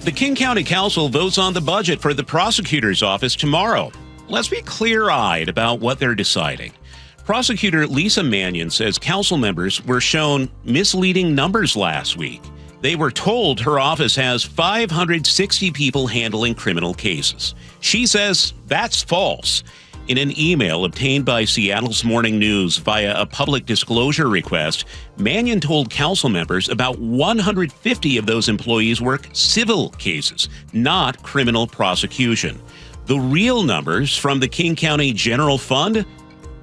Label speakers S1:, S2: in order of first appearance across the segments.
S1: The King County Council votes on the budget for the prosecutor's office tomorrow. Let's be clear-eyed about what they're deciding. Prosecutor Lisa Mannion says council members were shown misleading numbers last week. They were told her office has 560 people handling criminal cases. She says that's false. In an email obtained by Seattle's Morning News via a public disclosure request, Mannion told council members about 150 of those employees work civil cases, not criminal prosecution. The real numbers from the King County General Fund?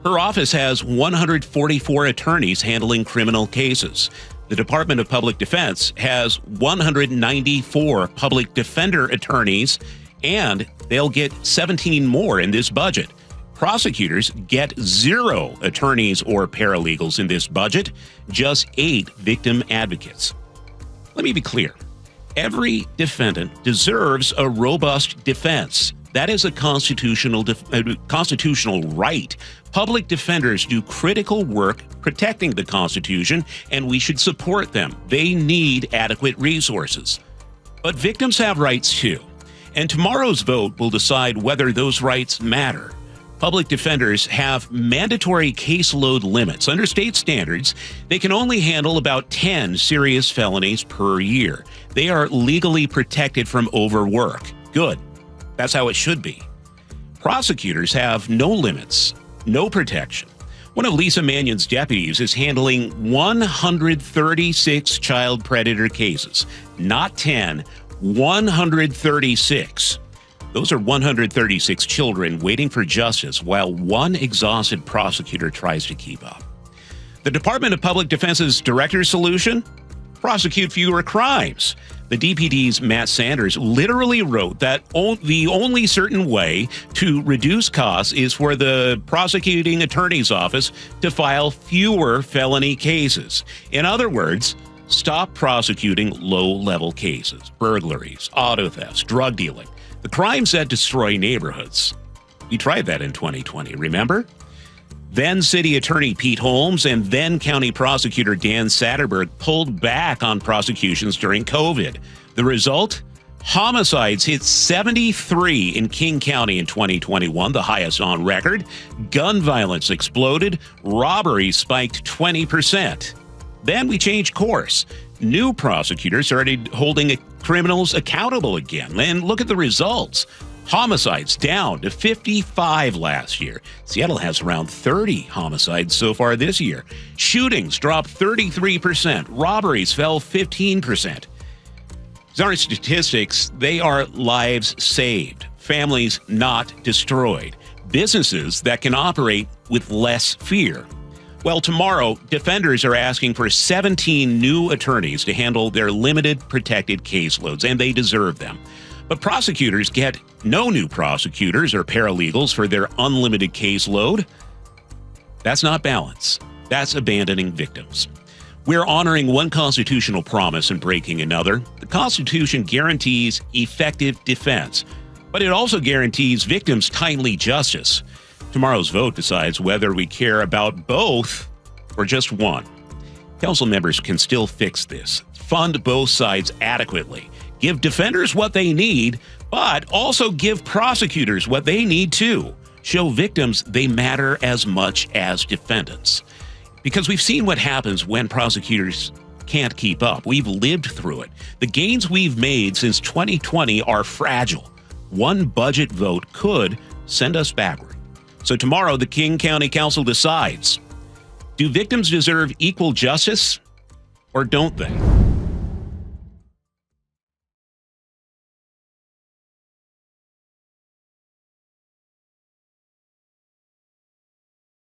S1: Her office has 144 attorneys handling criminal cases. The Department of Public Defense has 194 public defender attorneys, and they'll get 17 more in this budget. Prosecutors get 0 attorneys or paralegals in this budget, just 8 victim advocates. Let me be clear. Every defendant deserves a robust defense. That is a constitutional right. Public defenders do critical work protecting the Constitution, and we should support them. They need adequate resources. But victims have rights too, and tomorrow's vote will decide whether those rights matter. Public defenders have mandatory caseload limits. Under state standards, they can only handle about 10 serious felonies per year. They are legally protected from overwork. Good. That's how it should be. Prosecutors have no limits, no protection. One of Lisa Mannion's deputies is handling 136 child predator cases. Not 10, 136. Those are 136 children waiting for justice while one exhausted prosecutor tries to keep up. The Department of Public Defense's director's solution? Prosecute fewer crimes. The DPD's Matt Sanders literally wrote that the only certain way to reduce costs is for the prosecuting attorney's office to file fewer felony cases. In other words, stop prosecuting low-level cases, burglaries, auto thefts, drug dealing, the crimes that destroy neighborhoods. We tried that in 2020, remember? Then City Attorney Pete Holmes and then County Prosecutor Dan Satterberg pulled back on prosecutions during COVID. The result? Homicides hit 73 in King County in 2021, the highest on record. Gun violence exploded. Robberies spiked 20%. Then we changed course. New prosecutors started holding criminals accountable again. And look at the results. Homicides down to 55 last year. Seattle has around 30 homicides so far this year. Shootings dropped 33%. Robberies fell 15%. These aren't statistics. They are lives saved. Families not destroyed. Businesses that can operate with less fear. Well, tomorrow, defenders are asking for 17 new attorneys to handle their limited protected caseloads, and they deserve them. But prosecutors get no new prosecutors or paralegals for their unlimited caseload. That's not balance. That's abandoning victims. We're honoring one constitutional promise and breaking another. The Constitution guarantees effective defense, but it also guarantees victims timely justice. Tomorrow's vote decides whether we care about both or just one. Council members can still fix this. Fund both sides adequately. Give defenders what they need, but also give prosecutors what they need too. Show victims they matter as much as defendants. Because we've seen what happens when prosecutors can't keep up. We've lived through it. The gains we've made since 2020 are fragile. One budget vote could send us backward. So tomorrow, the King County Council decides, do victims deserve equal justice or don't they?